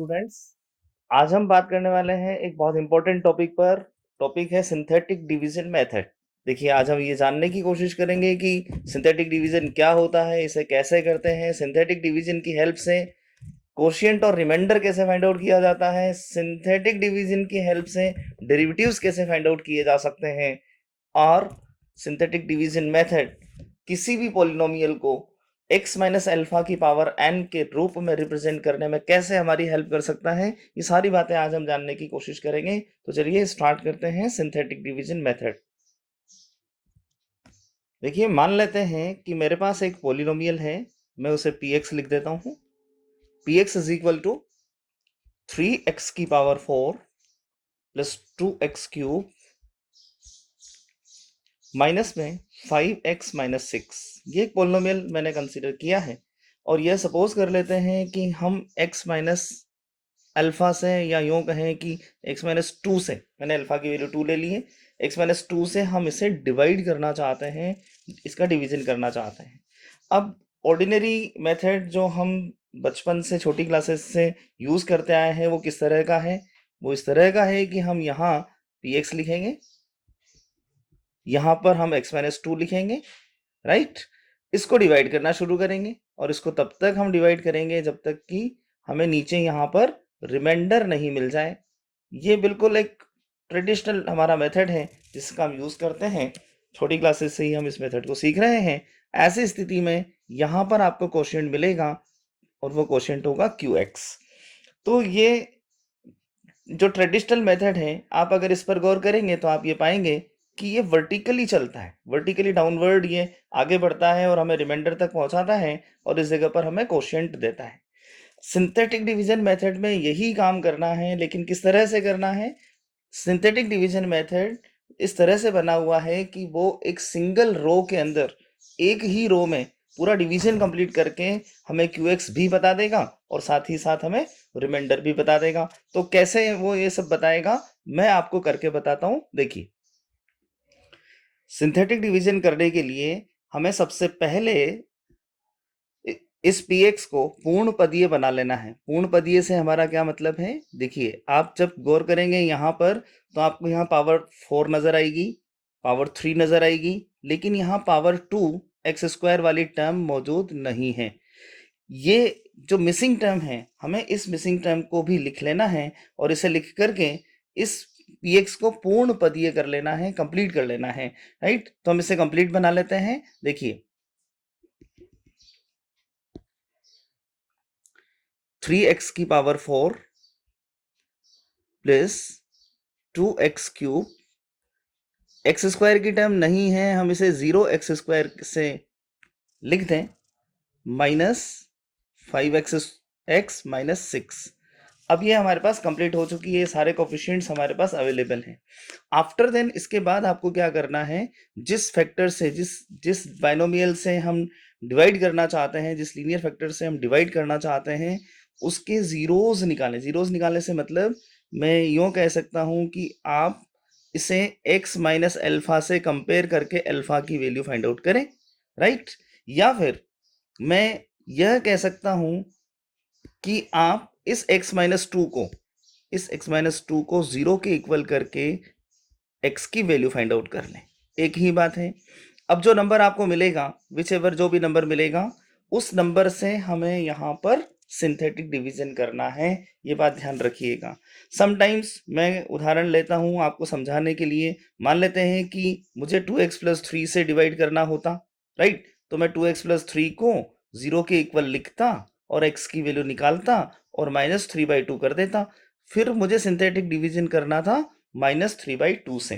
Students, आज हम बात करने वाले हैं एक बहुत इंपॉर्टेंट टॉपिक पर। टॉपिक है सिंथेटिक डिवीजन मेथड। देखिए, आज हम ये जानने की कोशिश करेंगे कि सिंथेटिक डिवीजन क्या होता है, इसे कैसे करते हैं, सिंथेटिक डिवीजन की हेल्प से कोशिएंट और रिमाइंडर कैसे फाइंड आउट किया जाता है, सिंथेटिक डिवीजन की हेल्प से डेरिवेटिव्स कैसे फाइंड आउट किए जा सकते हैं, और सिंथेटिक डिवीजन मेथड किसी भी पॉलिनोमियल को x माइनस अल्फा की पावर n के रूप में रिप्रेजेंट करने में कैसे हमारी हेल्प कर सकता है। ये सारी बातें आज हम जानने की कोशिश करेंगे। तो चलिए स्टार्ट करते हैं सिंथेटिक डिवीजन मेथड। देखिए, मान लेते हैं कि मेरे पास एक पॉलिनोमियल है। मैं उसे px लिख देता हूं। px is equal to 3x की power 4 plus 2x cube minus में 5x माइनस 6। ये एक पोलिनोमियल मैंने कंसीडर किया है और यह सपोज कर लेते हैं कि हम x माइनस अल्फा से, या यूं कहें कि x माइनस 2 से, मैंने अल्फा की वैल्यू 2 ले ली है, x माइनस 2 से हम इसे डिवाइड करना चाहते हैं, इसका डिवीजन करना चाहते हैं। अब ऑर्डिनरी मेथड जो हम बचपन से छोटी क्लासेस से यूज करते आए हैं वो किस तरह का है? वो इस तरह का है कि हम यहाँ px लिखेंगे, यहाँ पर हम x माइनस 2 लिखेंगे, राइट। इसको डिवाइड करना शुरू करेंगे और इसको तब तक हम डिवाइड करेंगे जब तक कि हमें नीचे यहाँ पर रिमाइंडर नहीं मिल जाए। ये बिल्कुल एक ट्रेडिशनल हमारा मेथड है जिसका हम यूज करते हैं। छोटी क्लासेस से ही हम इस मेथड को सीख रहे हैं। ऐसी स्थिति में यहाँ पर आपको क्वोशिएंट मिलेगा और वो क्वोशिएंट होगा QX। तो ये जो ट्रेडिशनल मेथड है, आप अगर इस पर गौर करेंगे तो आप ये पाएंगे कि ये वर्टिकली चलता है, वर्टिकली डाउनवर्ड ये आगे बढ़ता है और हमें रिमाइंडर तक पहुंचाता है और इस जगह पर हमें क्वोशिएंट देता है। सिंथेटिक डिवीजन मेथड में यही काम करना है, लेकिन किस तरह से करना है? सिंथेटिक डिवीजन मेथड इस तरह से बना हुआ है कि वो एक सिंगल रो के अंदर, एक ही रो में पूरा डिवीजन कंप्लीट करके हमें QX भी बता देगा और साथ ही साथ हमें रिमाइंडर भी बता देगा। तो कैसे वो ये सब बताएगा, मैं आपको करके बताता हूं। देखिए, सिंथेटिक डिवीजन करने के लिए हमें सबसे पहले इस px को पूर्ण पदीय बना लेना है। पूर्ण पदीय से हमारा क्या मतलब है? देखिए, आप जब गौर करेंगे यहाँ पर तो आपको यहाँ पावर 4 नजर आएगी, पावर 3 नजर आएगी, लेकिन यहाँ पावर 2 एक्स स्क्वायर वाली टर्म मौजूद नहीं है। ये जो मिसिंग टर्म है, हमें इस मिसिंग टर्म को भी लिख लेना है और इसे लिख करके इस px को पूर्ण पदीय कर लेना है, कंप्लीट कर लेना है, राइट। तो हम इसे कंप्लीट बना लेते हैं। देखिए, 3x की power 4 plus 2x cube, x square की टर्म नहीं है, हम इसे 0x² से लिख दें, माइनस 5x माइनस 6। अब ये हमारे पास कंप्लीट हो चुकी है, सारे कोफिशिएंट्स हमारे पास अवेलेबल हैं। आफ्टर देन इसके बाद आपको क्या करना है? जिस फैक्टर से, जिस जिस बाइनोमियल से हम डिवाइड करना चाहते हैं, जिस लीनियर फैक्टर से हम डिवाइड करना चाहते हैं, उसके जीरोज निकालें। जीरोज निकालने से मतलब मैं यूं कह सकता हूं कि आप इसे x माइनस अल्फा से कंपेयर करके अल्फा की वैल्यू फाइंड आउट करें, राइट। या फिर मैं यह कह सकता हूं कि आप इस x माइनस 2 को, इस x माइनस 2 को 0 के इक्वल करके x की वैल्यू फाइंड आउट कर लें। एक ही बात है। अब जो नंबर आपको मिलेगा, विच एवर जो भी नंबर मिलेगा, उस नंबर से हमें यहाँ पर सिंथेटिक डिवीजन करना है। ये बात ध्यान रखिएगा। समटाइम्स मैं उदाहरण लेता हूँ आपको समझाने के लिए। मान लेते हैं कि मुझे 2x प्लस 3 से डिवाइड करना होता, राइट। तो मैं 2x प्लस 3 को 0 के इक्वल लिखता और x की वैल्यू निकालता और -3/2 कर देता। फिर मुझे सिंथेटिक डिवीजन करना था -3/2 से।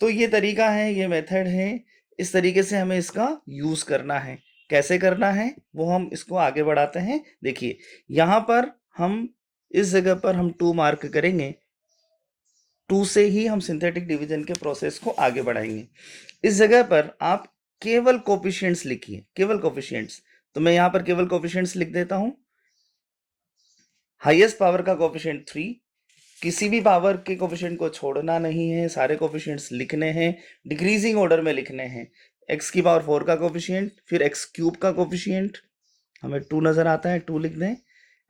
तो ये तरीका है, ये मेथड है। इस तरीके से हमें इसका यूज करना है। कैसे करना है वो हम इसको आगे बढ़ाते हैं। देखिए, यहाँ पर हम इस जगह पर हम 2 मार्क करेंगे। 2 से ही हम सिंथेटिक डिवीजन के प्रोसेस को आगे बढ़ाएंगे। इस जगह पर आप केवल कोफिशिएंट्स लिखिए, केवल कोफिशिएंट्स। तो मैं यहाँ पर केवल कोफिशिएंट्स लिख देता हूँ। हाईएस्ट पावर का कोफिशिएंट 3, किसी भी पावर के कोफिशिएंट को छोड़ना नहीं है, सारे कोफिशिएंट्स लिखने हैं, डिक्रीजिंग ऑर्डर में लिखने हैं। x की पावर 4 का कोफिशिएंट, फिर x क्यूब का कोफिशिएंट, हमें 2 नजर आता है, 2 लिख दें।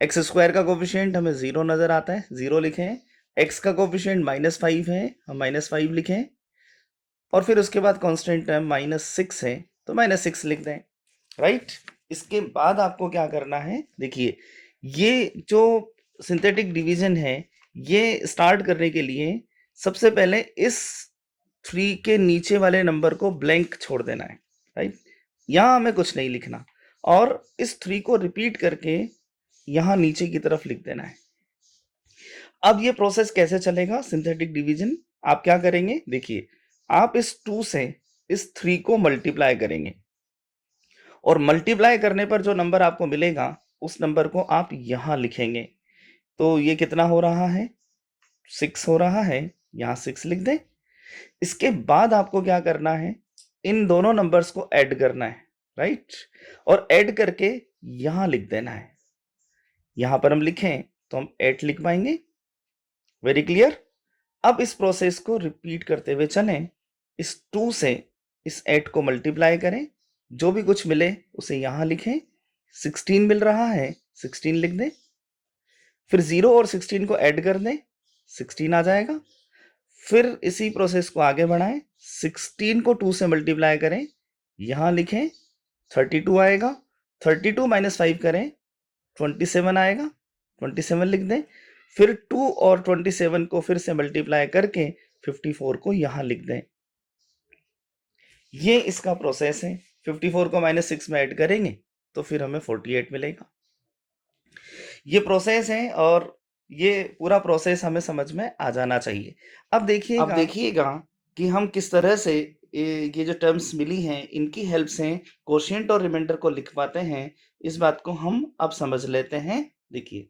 एक्स स्क्वायर का कोफिशिएंट हमें 0 नज़र आता है, 0 लिखें। एक्स का कोफिशिएंट -5 है, हम -5 लिखें। और फिर उसके बाद कांस्टेंट टर्म -6 है, तो -6 लिख दें, राइट। इसके बाद आपको क्या करना है, देखिए ये जो सिंथेटिक डिवीजन है, ये स्टार्ट करने के लिए सबसे पहले इस 3 के नीचे वाले नंबर को ब्लैंक छोड़ देना है, राइट। यहाँ हमें कुछ नहीं लिखना और इस 3 को रिपीट करके यहाँ नीचे की तरफ लिख देना है। अब ये प्रोसेस कैसे चलेगा सिंथेटिक डिवीजन, आप क्या करेंगे, देखिए आप इस 2 से इस 3 को मल्टीप्लाई करेंगे और मल्टीप्लाई करने पर जो नंबर आपको मिलेगा उस नंबर को आप यहाँ लिखेंगे। तो ये कितना हो रहा है, 6 हो रहा है, यहाँ 6 लिख दें। इसके बाद आपको क्या करना है, इन दोनों नंबर्स को ऐड करना है, राइट, और ऐड करके यहाँ लिख देना है। यहाँ पर हम लिखें तो हम 8 लिख पाएंगे। Very clear. अब इस प्रोसेस को रिपीट करते हुए चलें। इस 2 से इस 8 को मल्टीप्लाई करें, जो भी कुछ मिले उसे यहाँ लिखें। 16 मिल रहा है, 16 लिख दें। फिर 0 और 16 को ऐड कर दें, 16 आ जाएगा। फिर इसी प्रोसेस को आगे बढ़ाएं, 16 को 2 से मल्टीप्लाई करें, यहाँ लिखें, 32 आएगा। 32 - 5 करें, 27 आएगा, 27 लिख दें। फिर 2 और 27 को फिर से मल्टीप्लाई करके 54 को यहाँ लिख दें। ये इसका प्रोसेस है। 54 को -6 में ऐड करेंगे तो फिर हमें 48 मिलेगा। ये प्रोसेस है और ये पूरा प्रोसेस हमें समझ में आ जाना चाहिए। अब देखिएगा कि हम किस तरह से ये जो टर्म्स मिली हैं इनकी हेल्प से कोशिएंट और रिमाइंडर को लिख पाते हैं। इस बात को हम अब समझ लेते हैं। देखिए,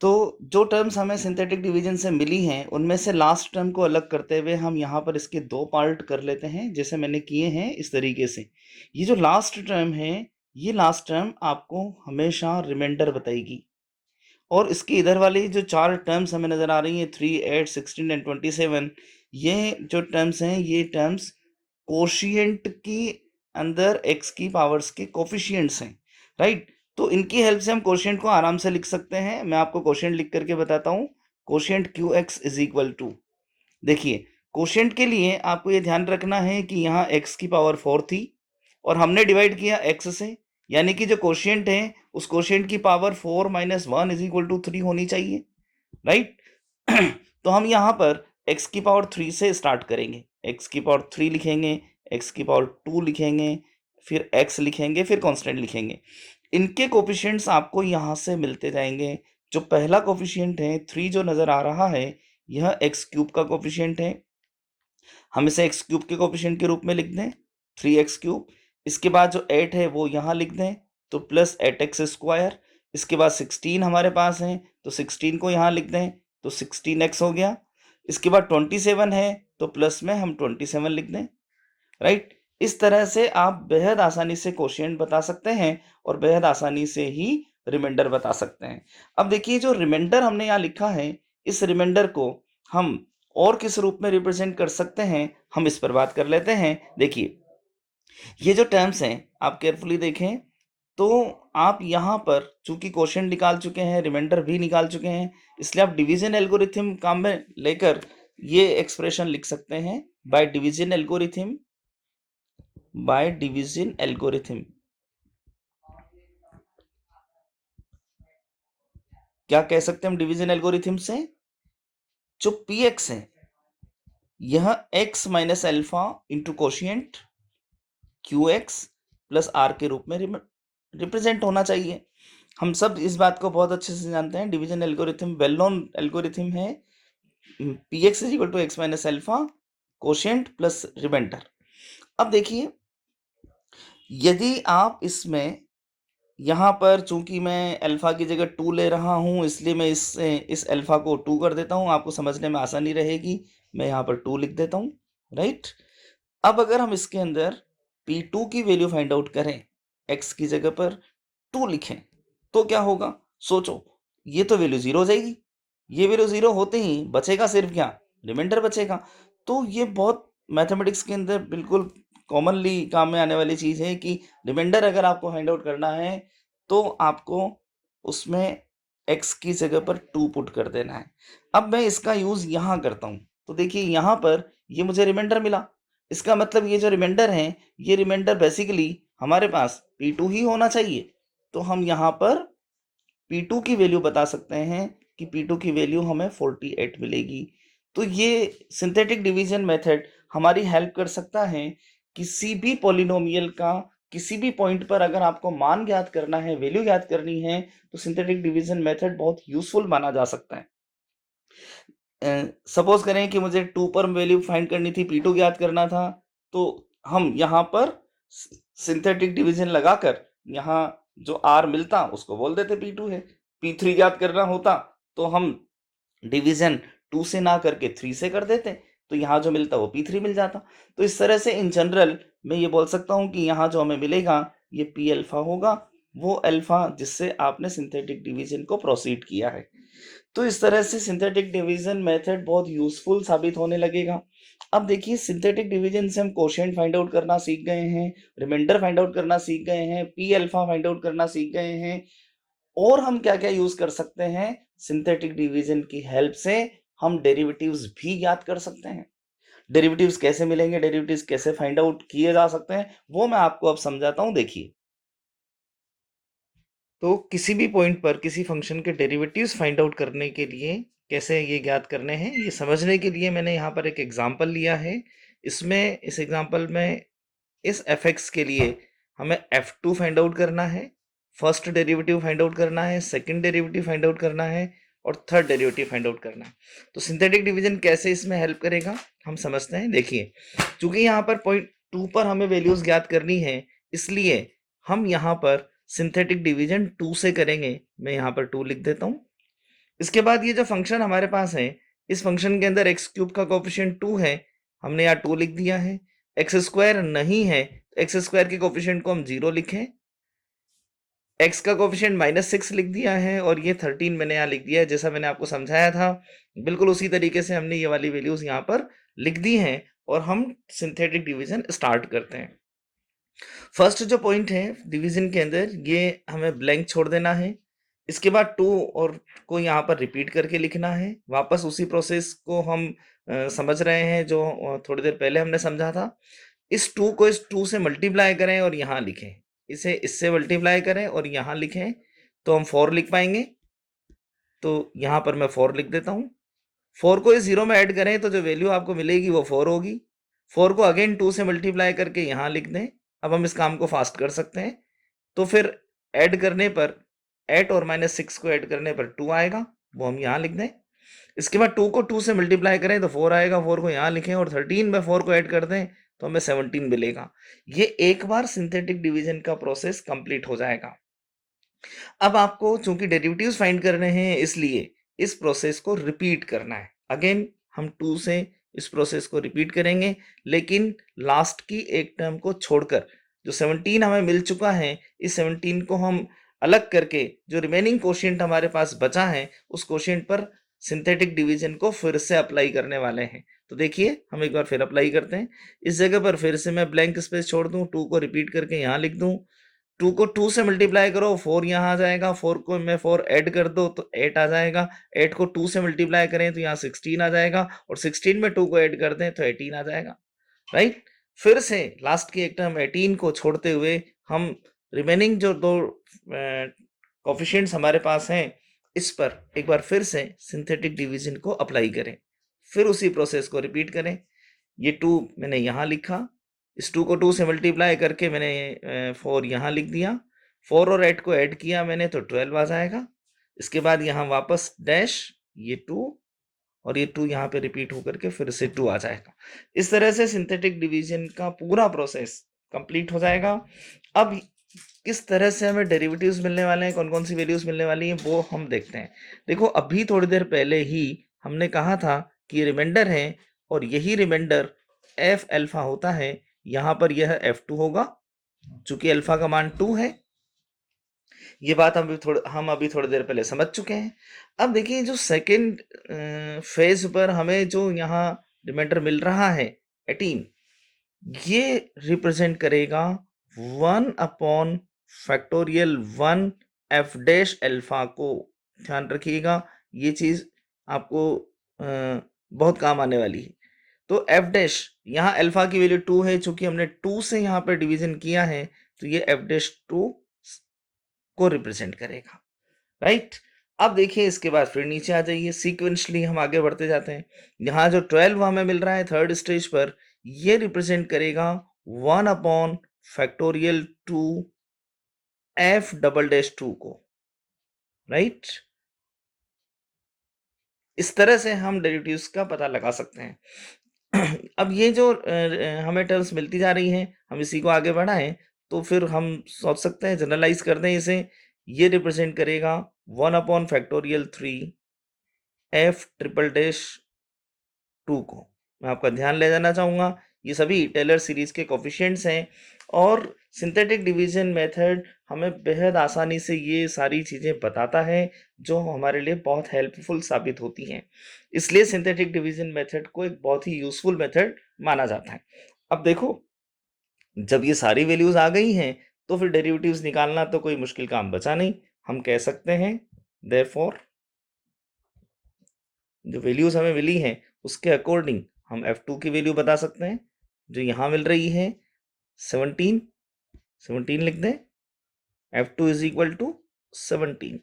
तो जो टर्म्स हमें सिंथेटिक डिवीजन से मिली हैं उनमें से लास्ट टर्म को अलग करते हुए हम यहाँ पर इसके 2 पार्ट कर लेते हैं, जैसे मैंने किए हैं इस तरीके से। ये जो लास्ट टर्म है, ये लास्ट टर्म आपको हमेशा रिमाइंडर बताएगी और इसकी इधर वाली जो 4 टर्म्स हमें नज़र आ रही हैं, 3, 8, 16 एंड 27, ये जो टर्म्स हैं ये टर्म्स कोशिएंट की अंदर x की पावर्स के कोफिशिएंट्स हैं, राइट। तो इनकी हेल्प से हम कोशिएंट को आराम से लिख सकते हैं। मैं आपको कोशिएंट लिख करके बताता हूँ। Quotient QX is equal to, देखिए कोशिएंट के लिए आपको ये ध्यान रखना है कि यहाँ x की पावर 4 थी और हमने डिवाइड किया x से, यानी कि जो कोशिएंट है उस कोशिएंट की पावर 4 - 1 इज इक्वल टू 3 होनी चाहिए, राइट। तो हम यहाँ पर x की पावर 3 से स्टार्ट करेंगे। x की पावर 3 लिखेंगे, x की पावर 2 लिखेंगे, फिर x लिखेंगे, फिर कांस्टेंट लिखेंगे। इनके कोफिशिएंट्स आपको यहाँ से मिलते जाएंगे। जो पहला कोफिशिएंट है 3 जो नज़र आ रहा है, यह x³ का कोफिशिएंट है। हम इसे x³ के कोफिशिएंट के रूप में लिख दें, 3x³। इसके बाद जो 8 है वो यहाँ लिख दें, तो प्लस 8x²। इसके बाद 16 हमारे पास है, तो 16 को यहाँ लिख दें, तो 16x हो गया। इसके बाद 27 है, तो प्लस में हम 27 लिख दें, राइट। इस तरह से आप बेहद आसानी से कोशिएंट बता सकते हैं और बेहद आसानी से ही रिमाइंडर बता सकते हैं। अब देखिए, जो रिमाइंडर हमने यहाँ लिखा है, इस रिमाइंडर को हम और किस रूप में रिप्रेजेंट कर सकते हैं, हम इस पर बात कर लेते हैं। देखिए, ये जो टर्म्स हैं आप केयरफुली देखें, तो आप यहाँ पर चूंकि कोशिएंट निकाल चुके हैं, रिमाइंडर भी निकाल चुके हैं, इसलिए आप डिवीजन एल्गोरिथम काम में लेकर ये एक्सप्रेशन लिख सकते हैं, बाय डिवीजन एल्गोरिथम। क्या कह सकते हैं हम डिवीजन एल्गोरिथम से? जो px है यह x - alpha into quotient qx plus r के रूप में रिप्रेजेंट होना चाहिए। हम सब इस बात को बहुत अच्छे से जानते हैं, division algorithm well known algorithm है। px is equal to x - alpha quotient plus remainder. अब देखिए, यदि आप इसमें यहाँ पर चूंकि मैं अल्फा की जगह 2 ले रहा हूँ, इसलिए मैं इस अल्फा को 2 कर देता हूँ, आपको समझने में आसानी रहेगी। मैं यहाँ पर 2 लिख देता हूँ, राइट। अब अगर हम इसके अंदर P2 की वैल्यू फाइंड आउट करें, x की जगह पर 2 लिखें, तो क्या होगा? सोचो, ये तो वैल्यू 0 हो जाएगी। ये वैल्यू 0 होते ही बचेगा सिर्फ क्या? रिमाइंडर बचेगा। तो ये बहुत मैथमेटिक्स के अंदर बिल्कुल कॉमनली काम में आने वाली चीज़ है कि रिमाइंडर अगर आपको फाइंड आउट करना है तो आपको उसमें x की जगह पर 2 पुट कर देना है। अब मैं इसका यूज़ यहाँ करता हूँ, तो देखिए यहाँ पर ये मुझे रिमाइंडर मिला। इसका मतलब ये जो रिमाइंडर है, ये रिमाइंडर बेसिकली हमारे पास P2 ही होना चाहिए। तो हम यहाँ पर P2 की वैल्यू बता सकते हैं कि P2 की वैल्यू हमें 48 मिलेगी। तो ये सिंथेटिक डिवीजन मेथड हमारी हेल्प कर सकता है किसी भी पॉलिनोमियल का किसी भी पॉइंट पर अगर आपको मान ज्ञात करना है, वैल्यू ज्ञात करनी है, तो सिंथेटिक डिवीजन मेथड बहुत यूजफुल माना जा सकता है। सपोज करें कि मुझे 2 पर वैल्यू फाइंड करनी थी, P2 ज्ञात करना था, तो हम यहाँ पर सिंथेटिक डिवीजन लगाकर यहाँ जो R मिलता उसको बोल देते P2 है। P3 ज्ञात करना होता तो हम डिवीजन 2 से ना करके 3 से कर देते, तो यहाँ जो मिलता वो P3 मिल जाता। तो इस तरह से इन जनरल मैं ये बोल सकता हूँ कि यहाँ जो हमें मिलेगा ये P अल्फा होगा, वो अल्फा जिससे आपने सिंथेटिक डिवीजन को प्रोसीड किया है। तो इस तरह से सिंथेटिक डिवीजन मेथड बहुत यूजफुल साबित होने लगेगा। अब देखिए सिंथेटिक डिवीजन से हम कोशेंट फाइंड आउट करना सीख गए हैं, रिमाइंडर फाइंड आउट करना सीख गए हैं, P अल्फा फाइंड आउट करना सीख गए हैं, और हम क्या-क्या यूज कर सकते हैं सिंथेटिक डिवीजन की हेल्प से हम डेरिवेटिव्स भी ज्ञात कर सकते हैं। डेरिवेटिव्स कैसे मिलेंगे, डेरिवेटिव्स कैसे फाइंड आउट किए जा सकते हैं, वो मैं आपको अब समझाता हूँ, देखिए। तो किसी भी पॉइंट पर किसी फंक्शन के डेरिवेटिव्स फाइंड आउट करने के लिए कैसे ये ज्ञात करने हैं, ये समझने के लिए मैंने यहाँ पर एक एग्जांपल लिया है। इसमें इस एग्जांपल में इस fx के लिए हमें f2 फाइंड आउट करना है, फर्स्ट डेरिवेटिव फाइंड आउट करना है, सेकंड डेरिवेटिव फाइंड आउट करना है और थर्ड डेरिवेटिव फाइंड आउट करना है। तो सिंथेटिक डिवीजन कैसे इसमें हेल्प करेगा हम समझते हैं। देखिए, चूंकि यहाँ पर पॉइंट 2 पर हमें वैल्यूज ज्ञात करनी है, इसलिए हम यहाँ पर सिंथेटिक डिवीजन 2 से करेंगे। मैं यहाँ पर 2 लिख देता हूँ। इसके बाद ये जो फंक्शन हमारे पास है, इस फंक्शन के अंदर एक्स क्यूब का कोफिशिएंट 2 है, हमने यहाँ 2 लिख दिया है। एक्स स्क्वायर नहीं है, तो एक्स स्क्वायर के कोफिशिएंट को हम 0 लिखें। एक्स का कोफिशिएंट -6 लिख दिया है और ये 13 मैंने यहाँ लिख दिया है, जैसा मैंने आपको समझाया था। बिल्कुल उसी तरीके से हमने ये वाली वैल्यूज यहाँ पर लिख दी हैं और हम सिंथेटिक डिवीजन स्टार्ट करते हैं। फर्स्ट जो पॉइंट है डिवीजन के अंदर, ये हमें ब्लैंक छोड़ देना है। इसके बाद 2 और को यहाँ पर रिपीट करके लिखना है। वापस उसी प्रोसेस को हम समझ रहे हैं जो थोड़ी देर पहले हमने समझा था। इस 2 को इस 2 से मल्टीप्लाई करें और यहाँ लिखें, इसे इससे मल्टीप्लाई करें और यहाँ लिखें, तो हम 4 लिख पाएंगे। तो यहाँ पर मैं 4 लिख देता हूँ। 4 को इस 0 में ऐड करें तो जो वैल्यू आपको मिलेगी वो 4 होगी। 4 को अगेन 2 से मल्टीप्लाई करके यहाँ लिख दें। अब हम इस काम को फास्ट कर सकते हैं। तो फिर ऐड करने पर 8 और -6 को ऐड करने पर 2 आएगा, वो हम यहाँ लिख दें। इसके बाद 2 को 2 से मल्टीप्लाई करें तो 4 आएगा, 4 को यहाँ लिखें और 13 में 4 को ऐड कर दें तो हमें 17 मिलेगा। ये एक बार सिंथेटिक डिवीजन का प्रोसेस कंप्लीट हो जाएगा। अब आपको चूंकि डेरिवेटिव्स फाइंड करने हैं, इसलिए इस प्रोसेस को रिपीट करना है। अगेन हम 2 से इस प्रोसेस को रिपीट करेंगे, लेकिन लास्ट की एक टर्म को छोड़कर। जो 17 हमें मिल चुका है, इस 17 को हम अलग करके जो रिमेनिंग कोशिएंट हमारे पास बचा है, उस कोशिएंट पर सिंथेटिक डिवीजन को फिर से अप्लाई करने वाले हैं। तो देखिए, हम एक बार फिर अप्लाई करते हैं। इस जगह पर फिर से मैं ब्लैंक स्पेस छोड़ दूं, 2 को रिपीट करके यहाँ लिख दूं। 2 को 2 से मल्टीप्लाई करो, 4 यहाँ आ जाएगा। 4 को मैं 4 ऐड कर दो तो 8 आ जाएगा। 8 को 2 से मल्टीप्लाई करें तो यहाँ 16 आ जाएगा और 16 में 2 को ऐड कर दें तो 18 आ जाएगा, राइट। फिर से लास्ट की एक टर्म 18 को छोड़ते हुए हम रिमेनिंग जो दो कोफिशिएंट्स हमारे पास हैं, इस पर एक बार फिर से सिंथेटिक डिवीजन को अप्लाई करें। फिर उसी प्रोसेस को रिपीट करें। ये 2 मैंने यहाँ लिखा, इस 2 को 2 से मल्टीप्लाई करके मैंने 4 यहाँ लिख दिया। 4 और 8 को ऐड किया मैंने तो 12 आ जाएगा। इसके बाद यहाँ वापस डैश, ये 2 और ये 2 यहाँ पे रिपीट होकर के फिर से 2 आ जाएगा। इस तरह से सिंथेटिक डिवीजन का पूरा प्रोसेस कंप्लीट हो जाएगा। अब किस तरह से हमें डेरिवेटिव्स मिलने वाले हैं, कौन कौन सी वैल्यूज मिलने वाली हैं, वो हम देखते हैं। देखो, अभी थोड़ी देर पहले ही हमने कहा था कि रिमाइंडर है और यही रिमाइंडर एफ अल्फा होता है। यहाँ पर यह F2 होगा, चूंकि अल्फा का मान 2 है। ये बात हम अभी थोड़ी देर पहले समझ चुके हैं। अब देखिए, जो सेकंड फेज पर हमें जो यहाँ रिमाइंडर मिल रहा है 18, ये रिप्रेजेंट करेगा 1 upon factorial 1 F dash alpha को, ध्यान रखिएगा ये चीज आपको बहुत काम आने वाली है। तो एफ डैश, यहाँ अल्फा की वैल्यू 2 है, चूंकि हमने 2 से यहाँ पर डिवीजन किया है तो ये एफ डैश 2 को रिप्रेजेंट करेगा, राइट। अब देखिए इसके बाद फिर नीचे आ जाइए, सीक्वेंशली हम आगे बढ़ते जाते हैं। यहाँ जो 12 हमें मिल रहा है थर्ड स्टेज पर, ये रिप्रेजेंट करेगा 1 upon factorial 2 F double dash 2 को, राइट। इस तरह से हम डेरिवेटिव्स का पता लगा सकते हैं। अब ये जो हमें टर्म्स मिलती जा रही हैं, हम इसी को आगे बढ़ाएं तो फिर हम सोच सकते हैं, जनरलाइज कर दें इसे, ये रिप्रेजेंट करेगा 1 upon factorial 3 F triple dash 2 को। मैं आपका ध्यान ले जाना चाहूंगा, ये सभी टेलर सीरीज के कोफिशिएंट्स हैं और सिंथेटिक डिवीजन मेथड हमें बेहद आसानी से ये सारी चीजें बताता है, जो हमारे लिए बहुत हेल्पफुल साबित होती हैं। इसलिए सिंथेटिक डिवीजन मेथड को एक बहुत ही यूजफुल मेथड माना जाता है। अब देखो, जब ये सारी वैल्यूज आ गई हैं तो फिर डेरिवेटिव्स निकालना तो कोई मुश्किल काम बचा नहीं। हम कह सकते हैं देयरफॉर जो वैल्यूज हमें मिली हैं उसके अकॉर्डिंग हम f2 की वैल्यू बता सकते हैं, जो यहां मिल रही है 17 लिख दें, f2 इज इक्वल टू 17।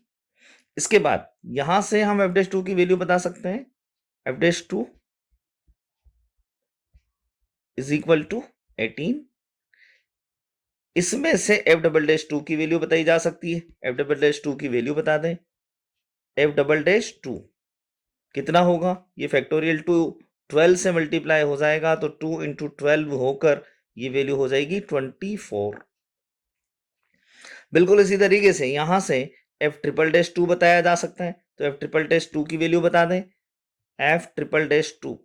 इसके बाद यहां से हम f डैश 2 की वैल्यू बता सकते हैं, f dash 2 is equal to 18। इसमें से f डबल डैश 2 की वैल्यू बताई जा सकती है, f डबल डैश 2 की वैल्यू बता दें, f डबल डैश 2 कितना होगा, ये फैक्टोरियल 2 12 से मल्टीप्लाई हो जाएगा तो 2 इंटू 12 होकर ये वैल्यू हो जाएगी 24। बिल्कुल इसी तरीके से यहां से f ट्रिपल डैश 2 बताया जा सकता है, तो f ट्रिपल डैश 2 की वैल्यू बता दें, f triple dash 2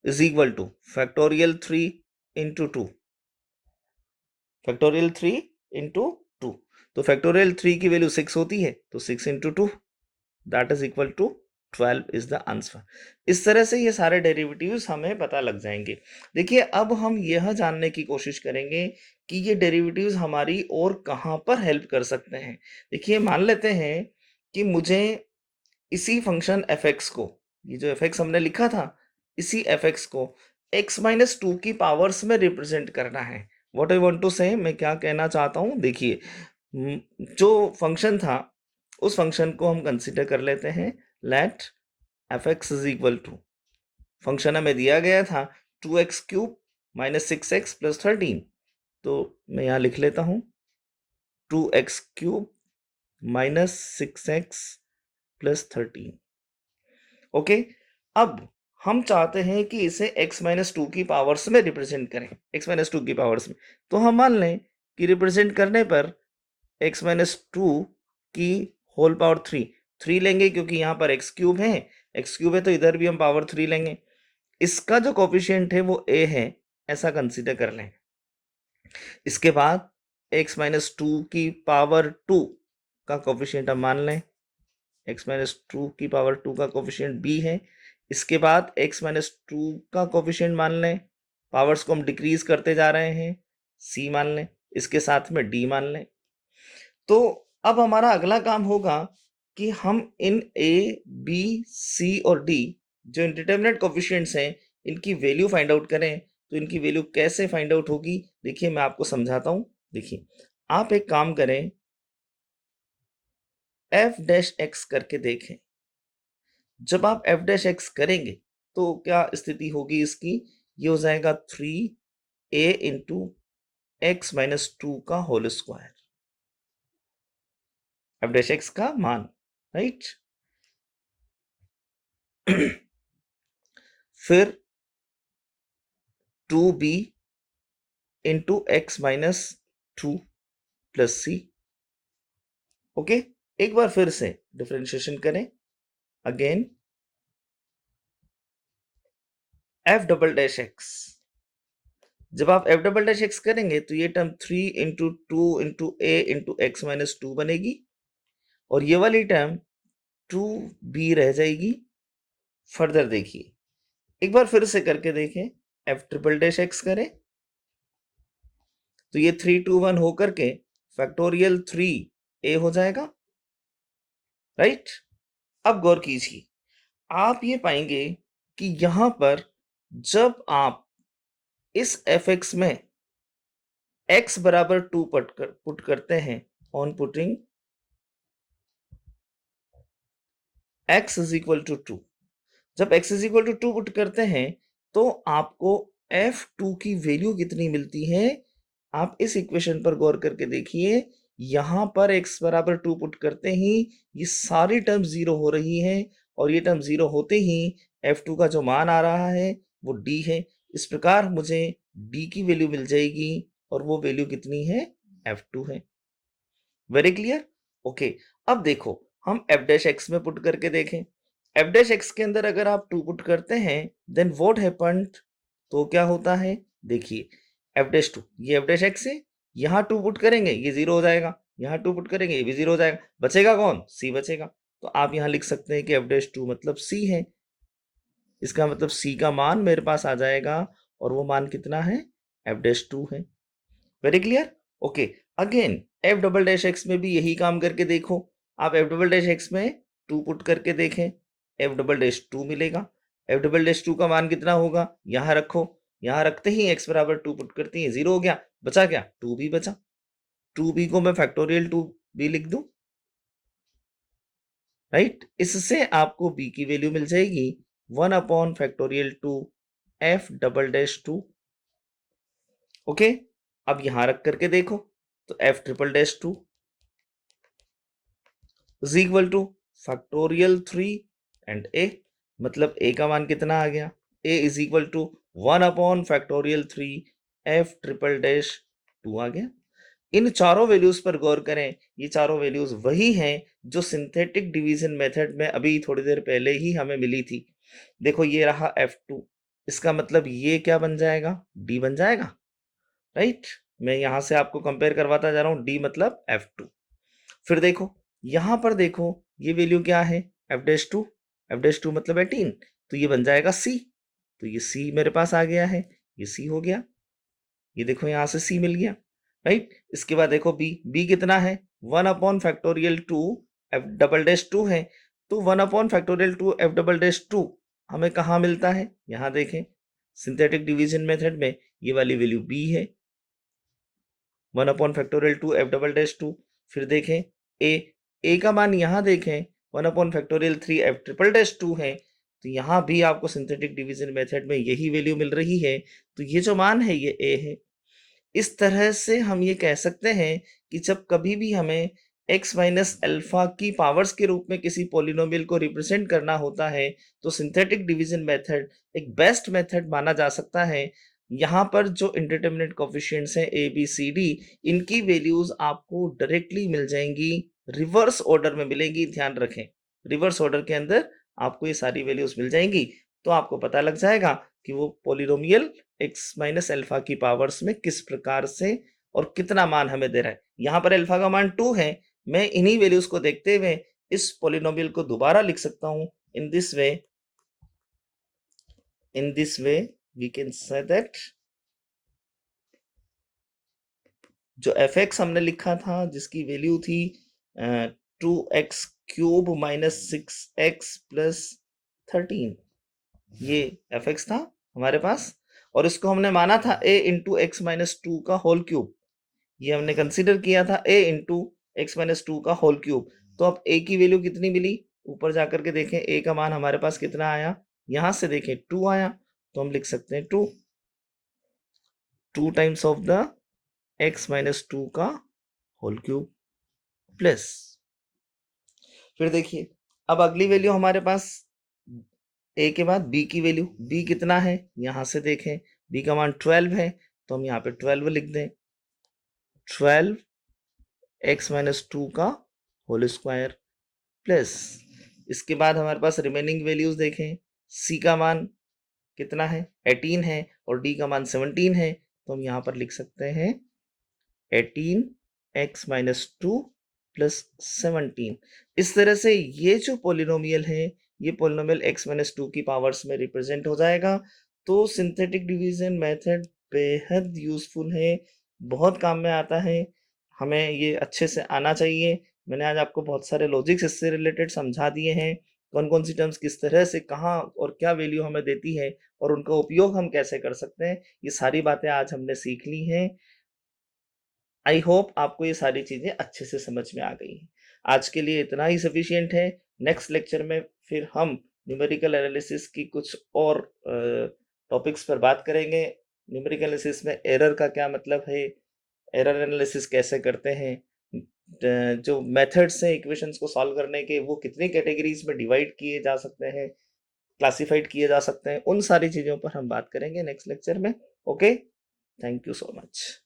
is equal to factorial 3 into 2, factorial 3 into 2, तो फैक्टोरियल 3 की वैल्यू 6 होती है, तो 6 into 2 that is equal to 12 is the answer. इस तरह से ये सारे डेरिवेटिव्स हमें पता लग जाएंगे। देखिए अब हम यह जानने की कोशिश करेंगे कि ये डेरिवेटिव्स हमारी और कहां पर हेल्प कर सकते हैं। देखिए मान लेते हैं कि मुझे इसी फंक्शन fx को, ये जो fx हमने लिखा था, इसी fx को x माइनस 2 की पावर्स में रिप्रेजेंट करना है। व्हाट आई वांट टू से, मैं क्या कहना चाहता हूं, देखिए जो फंक्शन था उस फंक्शन को हम कंसीडर कर लेते हैं, let fx is equal to, function हमें दिया गया था 2x cube minus 6x plus 13, तो मैं यहां लिख लेता हूं 2x cube minus 6x plus 13। Okay, अब हम चाहते हैं कि इसे x माइनस 2 की पावर्स में रिप्रेजेंट करें, x माइनस 2 की पावर्स में, तो हम मान लें कि रिप्रेजेंट करने पर x माइनस 2 की होल पावर 3 लेंगे, क्योंकि यहाँ पर x क्यूब है तो इधर भी हम पावर 3 लेंगे। इसका जो कोफिशिएंट है वो a है, ऐसा कंसीडर कर लें। इसके बाद x माइनस 2 की पावर 2 का कोफिशिएंट हम मान लें, x माइनस 2 की पावर 2 का कोफिशिएंट b है। इसके बाद x माइनस 2 का कोफिशिएंट मान लें, पावर्स को हम डिक्रीज करते जा रहे हैं, c मान लें, इसके साथ में d मान लें। तो अब हमारा अगला काम होगा कि हम इन a, b, c और d जो इंडिटरमिनेट कोफिशिएंट्स हैं इनकी वैल्यू फाइंड आउट करें। तो इनकी वैल्यू कैसे फाइंड आउट होगी, देखिए मैं आपको समझाता हूं। देखिए आप एक काम करें, f डैश x करके देखें। जब आप f डैश x करेंगे तो क्या स्थिति होगी इसकी, ये हो जाएगा 3a इंटू एक्स माइनस 2 का whole square, f dash x का मान, राइट। फिर 2b into x minus 2 plus c। Okay, एक बार फिर से डिफरेंशिएशन करें, again f double dash x, जब आप f डबल डैश x करेंगे तो ये term 3 into 2 into a into x minus 2 बनेगी, और ये वाली टर्म 2b रह जाएगी। फर्दर देखिए, एक बार फिर से करके देखें, f ट्रिपल डैश x करें तो ये 3 2 1 होकर के फैक्टोरियल 3a हो जाएगा, राइट। अब गौर कीजिए, आप ये पाएंगे कि यहां पर जब आप इस fx में x बराबर 2 पुट करते हैं, on putting x is equal to 2, जब x is equal to 2 put करते हैं तो आपको f2 की वैल्यू कितनी मिलती है। आप इस इक्वेशन पर गौर करके देखिए, यहां पर x बराबर 2 पुट करते ही ये सारी टर्म जीरो हो रही है, और ये टर्म जीरो होते ही f2 का जो मान आ रहा है वो d है। इस प्रकार मुझे d की वैल्यू मिल जाएगी, और वो वैल्यू कितनी है, f2 है। Very clear, okay. अब देखो हम f डैश x में पुट करके देखें। f डैश x के अंदर अगर आप 2 पुट करते हैं देन व्हाट हैपेंड, तो क्या होता है, देखिए f डैश 2, ये f डैश x है, यहाँ 2 पुट करेंगे ये 0 हो जाएगा, यहाँ 2 पुट करेंगे ये भी 0 हो जाएगा, बचेगा कौन, c बचेगा। तो आप यहाँ लिख सकते हैं कि f डैश 2 मतलब c है। इसका मतलब c का मान मेरे पास आ जाएगा, और वो मान कितना है, f डैश 2 है। Very clear, okay. Again f double dash x में भी यही काम करके देखो। आप f डबल डैश एक्स में 2 पुट करके देखें, f डबल डैश 2 मिलेगा। f डबल डैश 2 का मान कितना होगा, यहां रखो, यहां रखते ही x बराबर 2 पुट करते ही 0 हो गया, बचा क्या, 2b बचा। 2b को मैं फैक्टोरियल 2b लिख दूं, राइट। इससे आपको b की वैल्यू मिल जाएगी 1 upon factorial 2 f double dash 2, okay. अब यहां रख करके देखो, तो f triple dash 2 is equal to factorial 3 and a, मतलब a का मान कितना आ गया, a is equal to 1 upon factorial 3 f triple dash 2 आ गया। इन चारों वैल्यूज पर गौर करें, ये चारों वैल्यूज वही हैं जो सिंथेटिक डिवीजन मेथड में अभी थोड़ी देर पहले ही हमें मिली थी। देखो ये रहा f2, इसका मतलब ये क्या बन जाएगा, d बन जाएगा, राइट। मैं यहां से आपको कंपेयर करवाता जा रहा हूं, d मतलब f2। फिर देखो यहां पर देखो, ये वैल्यू क्या है, f डैश 2, f डैश 2 मतलब 18, तो ये बन जाएगा c। तो ये c मेरे पास आ गया है, ये c हो गया, ये देखो यहां से c मिल गया, राइट। इसके बाद देखो b कितना है, 1 upon factorial 2 f double dash 2 है, तो 1 upon factorial 2 f double dash 2 हमें कहाँ मिलता है, यहां देखें सिंथेटिक डिवीजन मेथड में ये वाली वैल्यू b है, 1 upon factorial 2 f double dash 2। फिर देखें a का मान यहां देखें 1 upon factorial 3 f triple dash 2 है, तो यहां भी आपको सिंथेटिक डिवीजन मेथड में यही वैल्यू मिल रही है, तो ये जो मान है ये a है। इस तरह से हम ये कह सकते हैं कि जब कभी भी हमें x माइनस अल्फा की पावर्स के रूप में किसी पॉलिनोमियल को रिप्रेजेंट करना होता है, तो सिंथेटिक डिवीजन मेथड एक बेस्ट मेथड माना जा सकता है। यहाँ पर जो इंडिटरमिनेट कोएफिशिएंट्स हैं a b c d, इनकी वैल्यूज आपको डायरेक्टली मिल जाएंगी, रिवर्स ऑर्डर में मिलेंगी, ध्यान रखें रिवर्स ऑर्डर के अंदर आपको ये सारी वैल्यूज मिल जाएंगी। तो आपको पता लग जाएगा कि वो पॉलिनोमियल x माइनस अल्फा की पावर्स में किस प्रकार से और कितना मान हमें दे रहा है। यहां पर अल्फा का मान 2 है, मैं इन्हीं वैल्यूज को देखते हुए इस पॉलिनोमियल को दोबारा लिख सकता हूं in this way, we can say that जो fx हमने लिखा था जिसकी वैल्यू थी 2x cube minus 6x plus 13, ये fx था हमारे पास, और इसको हमने माना था a इंटू एक्स माइनस 2 का होल क्यूब, ये हमने कंसीडर किया था a इंटू एक्स माइनस 2 का होल क्यूब। तो अब a की वैल्यू कितनी मिली, ऊपर जाकर के देखें a का मान हमारे पास कितना आया, यहां से देखें 2 आया, तो हम लिख सकते हैं 2 times of the x minus 2 का होल क्यूब प्लस। फिर देखिए अब अगली वैल्यू हमारे पास a के बाद b की वैल्यू, b कितना है, यहां से देखें b का मान 12 है, तो हम यहाँ पे 12 लिख दें, 12 x माइनस 2 का होल स्क्वायर प्लस। इसके बाद हमारे पास रिमेनिंग वैल्यूज देखें, c का मान कितना है 18 है, और d का मान 17 है, तो हम यहाँ पर लिख सकते हैं 18x माइनस 2 प्लस 17। इस तरह से ये जो पोलिनोमियल है ये पोलिनोमियल x माइनस 2 की पावर्स में रिप्रेजेंट हो जाएगा। तो सिंथेटिक डिवीजन मेथड बेहद यूजफुल है, बहुत काम में आता है। हमें ये अच्छे से आना चाहिए। मैंने आज आपको बहुत सारे लॉजिक्स इससे रिलेटेड समझा दिए हैं, कौन-कौन सी टर्म्स किस तरह से कहाँ और क्या वैल्यू हमें देती है और उनका उपयोग हम कैसे कर सकते हैं, ये सारी बातें आज हमने सीख ली हैं। आई होप आपको ये सारी चीज़ें अच्छे से समझ में आ गई हैं। आज के लिए इतना ही सफिशिएंट है। नेक्स्ट लेक्चर में फिर हम न्यूमेरिकल एनालिसिस की कुछ और टॉपिक्स पर बात करेंगे। न्यूमेरिकल एनालिसिस में एरर का क्या मतलब है, एरर एनालिसिस कैसे करते हैं, जो मेथड्स हैं इक्वेशंस को सॉल्व करने के वो कितनी कैटेगरीज में डिवाइड किए जा सकते हैं, क्लासिफाइड किए जा सकते हैं, उन सारी चीज़ों पर हम बात करेंगे नेक्स्ट लेक्चर में। Okay, thank you so much.